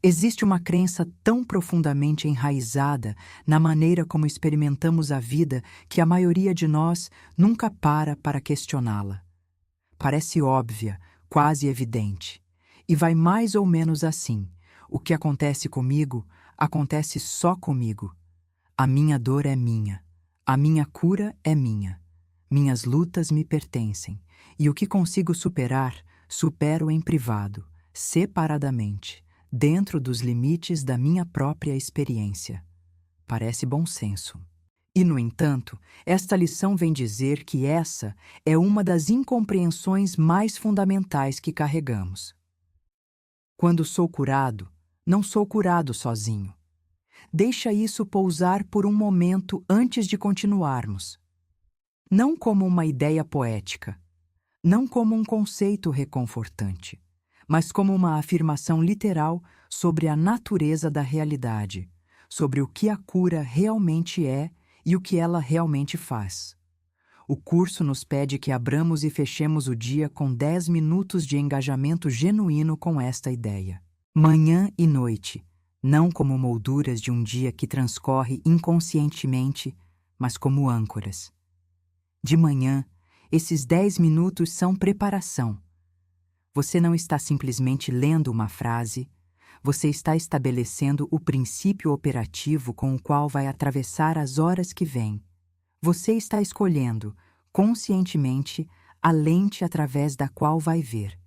Existe uma crença tão profundamente enraizada na maneira como experimentamos a vida que a maioria de nós nunca para questioná-la. Parece óbvia, quase evidente. E vai mais ou menos assim. O que acontece comigo, acontece só comigo. A minha dor é minha. A minha cura é minha. Minhas lutas me pertencem. E o que consigo superar, supero em privado, separadamente, dentro dos limites da minha própria experiência. Parece bom senso. E, no entanto, esta lição vem dizer que essa é uma das incompreensões mais fundamentais que carregamos. Quando sou curado, não sou curado sozinho. Deixa isso pousar por um momento antes de continuarmos. Não como uma ideia poética, não como um conceito reconfortante, mas como uma afirmação literal sobre a natureza da realidade, sobre o que a cura realmente é e o que ela realmente faz. O curso nos pede que abramos e fechemos o dia com 10 minutos de engajamento genuíno com esta ideia. Manhã e noite, não como molduras de um dia que transcorre inconscientemente, mas como âncoras. De manhã, esses 10 minutos são preparação. Você não está simplesmente lendo uma frase, você está estabelecendo o princípio operativo com o qual vai atravessar as horas que vêm. Você está escolhendo, conscientemente, a lente através da qual vai ver.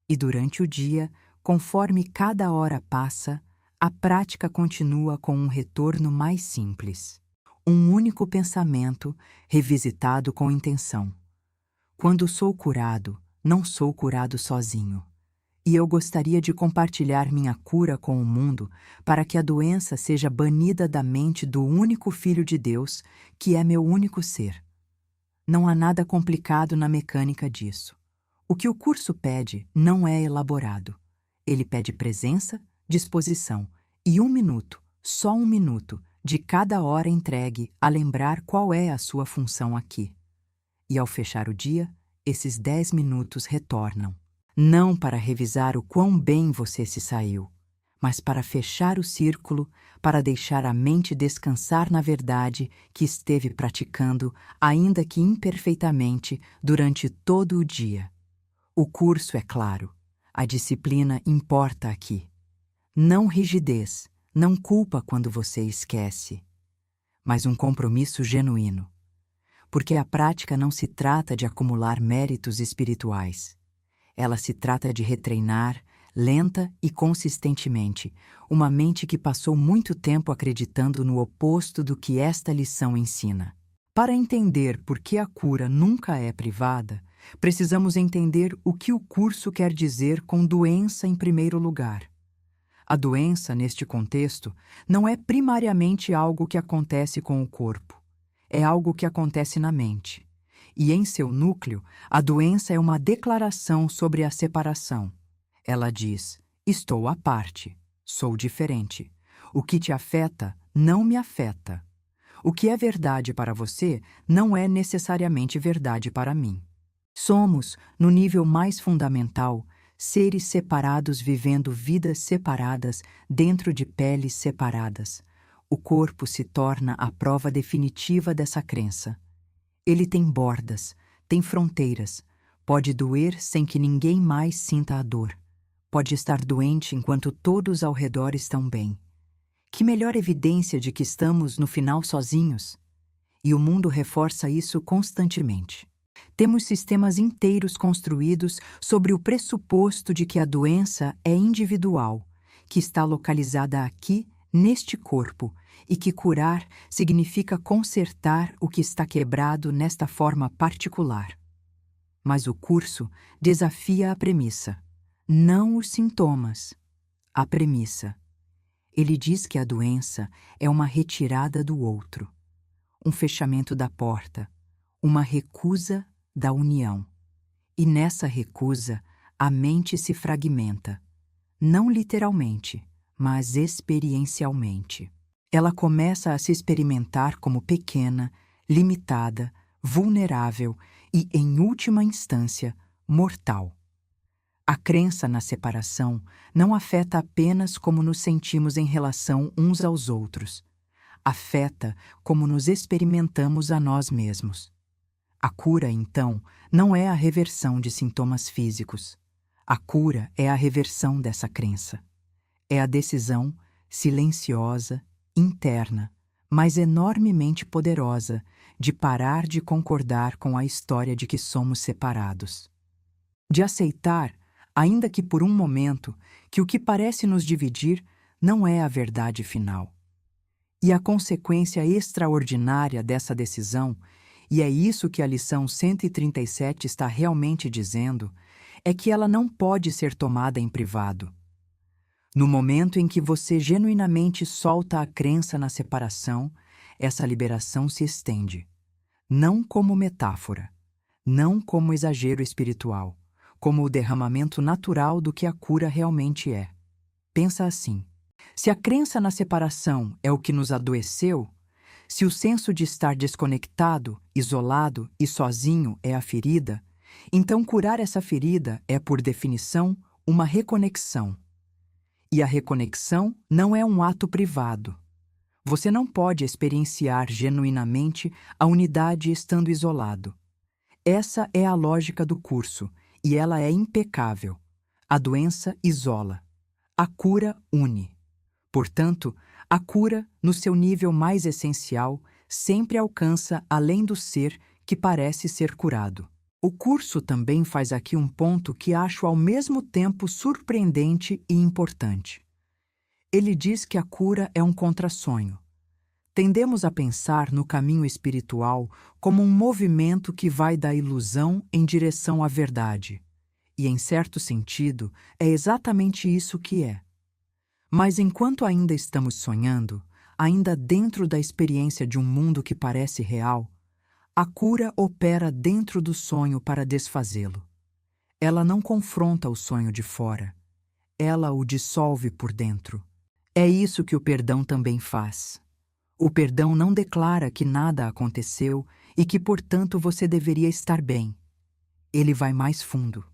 E durante o dia, conforme cada hora passa, a prática continua com um retorno mais simples. Um único pensamento, revisitado com intenção. Quando sou curado, não sou curado sozinho. E eu gostaria de compartilhar minha cura com o mundo para que a doença seja banida da mente do único Filho de Deus, que é meu único ser. Não há nada complicado na mecânica disso. O que o curso pede não é elaborado. Ele pede presença, disposição e 1 minuto, só 1 minuto, de cada hora entregue a lembrar qual é a sua função aqui. E ao fechar o dia, esses 10 minutos retornam. Não para revisar o quão bem você se saiu, mas para fechar o círculo, para deixar a mente descansar na verdade que esteve praticando, ainda que imperfeitamente, durante todo o dia. O curso é claro. A disciplina importa aqui. Não rigidez, não culpa quando você esquece, mas um compromisso genuíno. Porque a prática não se trata de acumular méritos espirituais. Ela se trata de retreinar, lenta e consistentemente, uma mente que passou muito tempo acreditando no oposto do que esta lição ensina. Para entender por que a cura nunca é privada, precisamos entender o que o curso quer dizer com doença em primeiro lugar. A doença, neste contexto, não é primariamente algo que acontece com o corpo. É algo que acontece na mente. E em seu núcleo, a doença é uma declaração sobre a separação. Ela diz: estou à parte, sou diferente. O que te afeta não me afeta. O que é verdade para você não é necessariamente verdade para mim. Somos, no nível mais fundamental, seres separados vivendo vidas separadas dentro de peles separadas. O corpo se torna a prova definitiva dessa crença. Ele tem bordas, tem fronteiras, pode doer sem que ninguém mais sinta a dor. Pode estar doente enquanto todos ao redor estão bem. Que melhor evidência de que estamos, no final, sozinhos? E o mundo reforça isso constantemente. Temos sistemas inteiros construídos sobre o pressuposto de que a doença é individual, que está localizada aqui, neste corpo, e que curar significa consertar o que está quebrado nesta forma particular. Mas o curso desafia a premissa, não os sintomas, a premissa. Ele diz que a doença é uma retirada do outro, um fechamento da porta, uma recusa da união. E nessa recusa, a mente se fragmenta, não literalmente, mas experiencialmente. Ela começa a se experimentar como pequena, limitada, vulnerável e, em última instância, mortal. A crença na separação não afeta apenas como nos sentimos em relação uns aos outros. Afeta como nos experimentamos a nós mesmos. A cura, então, não é a reversão de sintomas físicos. A cura é a reversão dessa crença. É a decisão silenciosa, interna, mas enormemente poderosa de parar de concordar com a história de que somos separados. De aceitar, ainda que por um momento, que o que parece nos dividir não é a verdade final. E a consequência extraordinária dessa decisão, e é isso que a lição 137 está realmente dizendo, é que ela não pode ser tomada em privado. No momento em que você genuinamente solta a crença na separação, essa liberação se estende. Não como metáfora, não como exagero espiritual, como o derramamento natural do que a cura realmente é. Pensa assim: se a crença na separação é o que nos adoeceu, se o senso de estar desconectado, isolado e sozinho é a ferida, então curar essa ferida é, por definição, uma reconexão. E a reconexão não é um ato privado. Você não pode experienciar genuinamente a unidade estando isolado. Essa é a lógica do curso, e ela é impecável. A doença isola. A cura une. Portanto, a cura, no seu nível mais essencial, sempre alcança além do ser que parece ser curado. O curso também faz aqui um ponto que acho ao mesmo tempo surpreendente e importante. Ele diz que a cura é um contrassenso. Tendemos a pensar no caminho espiritual como um movimento que vai da ilusão em direção à verdade. E, em certo sentido, é exatamente isso que é. Mas enquanto ainda estamos sonhando, ainda dentro da experiência de um mundo que parece real, a cura opera dentro do sonho para desfazê-lo. Ela não confronta o sonho de fora. Ela o dissolve por dentro. É isso que o perdão também faz. O perdão não declara que nada aconteceu e que, portanto, você deveria estar bem. Ele vai mais fundo.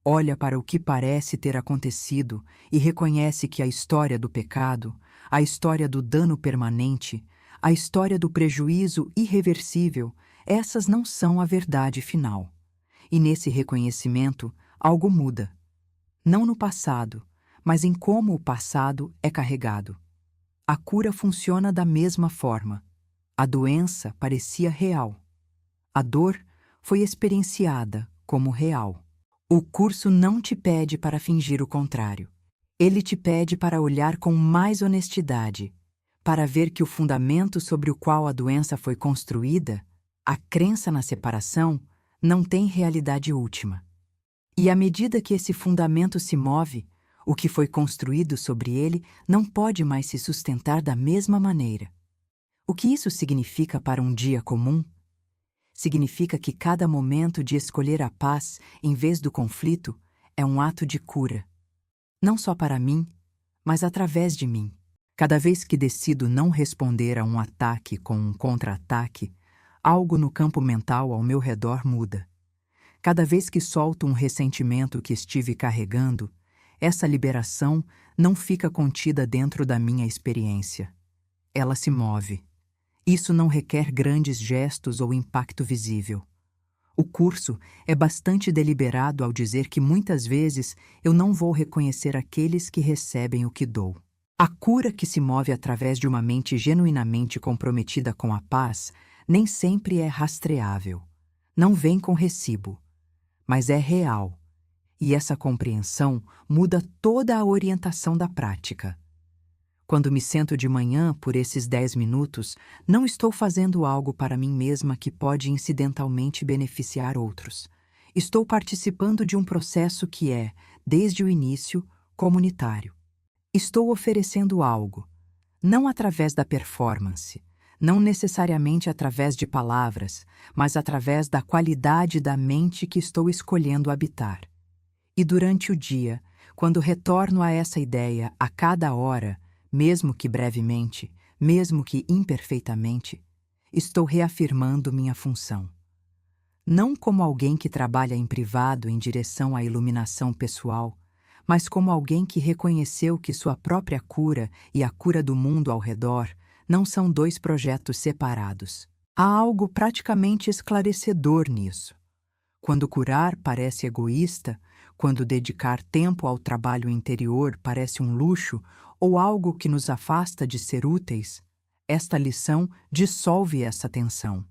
Olha para o que parece ter acontecido e reconhece que a história do pecado, a história do dano permanente, a história do prejuízo irreversível, essas não são a verdade final. E nesse reconhecimento, algo muda. Não no passado, mas em como o passado é carregado. A cura funciona da mesma forma. A doença parecia real. A dor foi experienciada como real. O curso não te pede para fingir o contrário. Ele te pede para olhar com mais honestidade, para ver que o fundamento sobre o qual a doença foi construída, a crença na separação, não tem realidade última. E à medida que esse fundamento se move, o que foi construído sobre ele não pode mais se sustentar da mesma maneira. O que isso significa para um dia comum? Significa que cada momento de escolher a paz em vez do conflito é um ato de cura. Não só para mim, mas através de mim. Cada vez que decido não responder a um ataque com um contra-ataque, algo no campo mental ao meu redor muda. Cada vez que solto um ressentimento que estive carregando, essa liberação não fica contida dentro da minha experiência. Ela se move. Isso não requer grandes gestos ou impacto visível. O curso é bastante deliberado ao dizer que muitas vezes eu não vou reconhecer aqueles que recebem o que dou. A cura que se move através de uma mente genuinamente comprometida com a paz nem sempre é rastreável. Não vem com recibo, mas é real. E essa compreensão muda toda a orientação da prática. Quando me sento de manhã por esses 10 minutos, não estou fazendo algo para mim mesma que pode incidentalmente beneficiar outros. Estou participando de um processo que é, desde o início, comunitário. Estou oferecendo algo, não através da performance, não necessariamente através de palavras, mas através da qualidade da mente que estou escolhendo habitar. E durante o dia, quando retorno a essa ideia a cada hora, mesmo que brevemente, mesmo que imperfeitamente, estou reafirmando minha função. não como alguém que trabalha em privado em direção à iluminação pessoal, mas como alguém que reconheceu que sua própria cura e a cura do mundo ao redor não são dois projetos separados. Há algo praticamente esclarecedor nisso. Quando curar parece egoísta, quando dedicar tempo ao trabalho interior parece um luxo ou algo que nos afasta de ser úteis, esta lição dissolve essa tensão.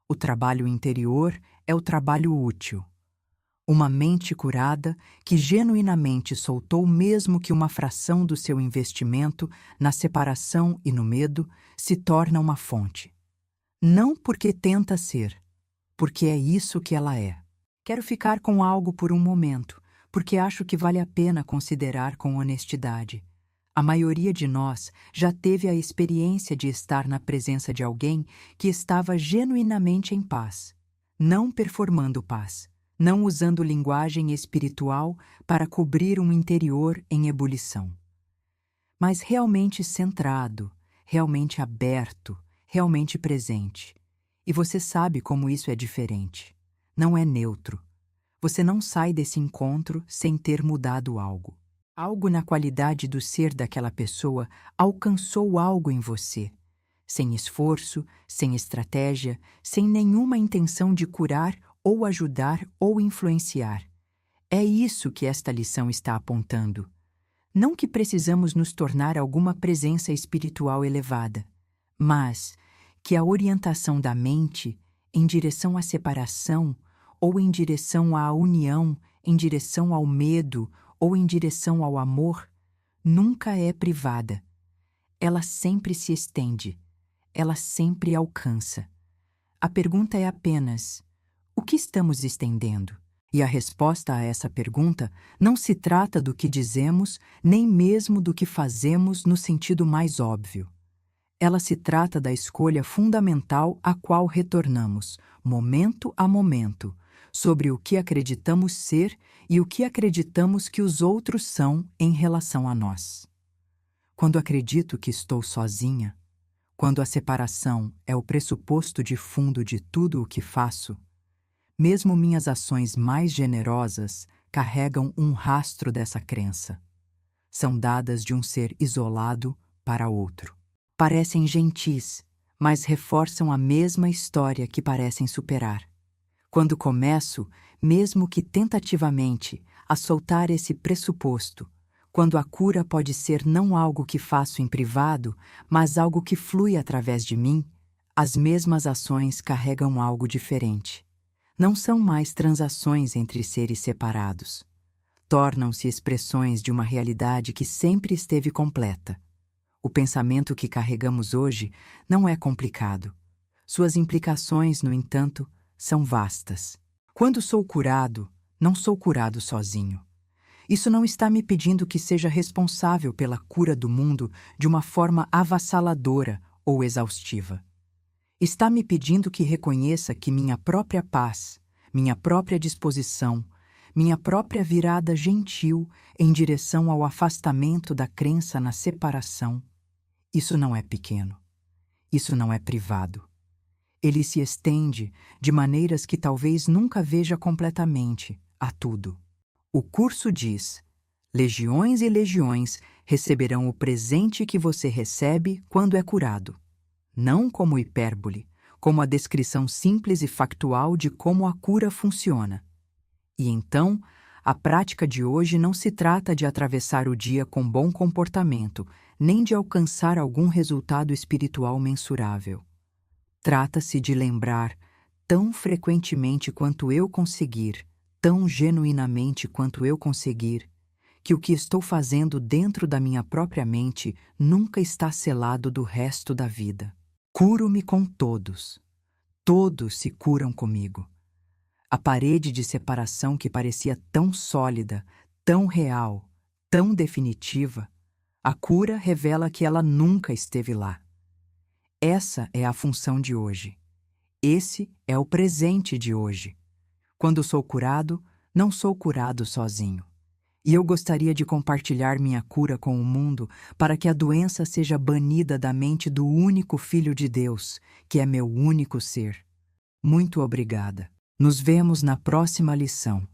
O trabalho interior é o trabalho útil. Uma mente curada que genuinamente soltou mesmo que uma fração do seu investimento na separação e no medo se torna uma fonte. Não porque tenta ser, porque é isso que ela é. Quero ficar com algo por um momento, porque acho que vale a pena considerar com honestidade. A maioria de nós já teve a experiência de estar na presença de alguém que estava genuinamente em paz, não performando paz, não usando linguagem espiritual para cobrir um interior em ebulição, mas realmente centrado, realmente aberto, realmente presente. E você sabe como isso é diferente. Não é neutro. Você não sai desse encontro sem ter mudado algo. Algo na qualidade do ser daquela pessoa alcançou algo em você. Sem esforço, sem estratégia, sem nenhuma intenção de curar ou ajudar ou influenciar. É isso que esta lição está apontando. Não que precisamos nos tornar alguma presença espiritual elevada, mas que a orientação da mente em direção à separação ou em direção à união, em direção ao medo ou em direção ao amor, nunca é privada. Ela sempre se estende, ela sempre alcança. A pergunta é apenas: o que estamos estendendo? E a resposta a essa pergunta não se trata do que dizemos, nem mesmo do que fazemos no sentido mais óbvio. Ela se trata da escolha fundamental à qual retornamos, momento a momento, sobre o que acreditamos ser e o que acreditamos que os outros são em relação a nós. Quando acredito que estou sozinha, quando a separação é o pressuposto de fundo de tudo o que faço, mesmo minhas ações mais generosas carregam um rastro dessa crença. São dadas de um ser isolado para outro. Parecem gentis, mas reforçam a mesma história que parecem superar. Quando começo, mesmo que tentativamente, a soltar esse pressuposto, quando a cura pode ser não algo que faço em privado, mas algo que flui através de mim, as mesmas ações carregam algo diferente. Não são mais transações entre seres separados. Tornam-se expressões de uma realidade que sempre esteve completa. O pensamento que carregamos hoje não é complicado. Suas implicações, no entanto, são vastas. Quando sou curado, não sou curado sozinho. Isso não está me pedindo que seja responsável pela cura do mundo de uma forma avassaladora ou exaustiva. Está me pedindo que reconheça que minha própria paz, minha própria disposição, minha própria virada gentil em direção ao afastamento da crença na separação, isso não é pequeno, isso não é privado. Ele se estende de maneiras que talvez nunca veja completamente a tudo. O curso diz: legiões e legiões receberão o presente que você recebe quando é curado. Não como hipérbole, como a descrição simples e factual de como a cura funciona. E então, a prática de hoje não se trata de atravessar o dia com bom comportamento, nem de alcançar algum resultado espiritual mensurável. Trata-se de lembrar, tão frequentemente quanto eu conseguir, tão genuinamente quanto eu conseguir, que o que estou fazendo dentro da minha própria mente nunca está selado do resto da vida. Curo-me com todos. Todos se curam comigo. A parede de separação que parecia tão sólida, tão real, tão definitiva, a cura revela que ela nunca esteve lá. Essa é a função de hoje. Esse é o presente de hoje. Quando sou curado, não sou curado sozinho. E eu gostaria de compartilhar minha cura com o mundo para que a doença seja banida da mente do único Filho de Deus, que é meu único ser. Muito obrigada. Nos vemos na próxima lição.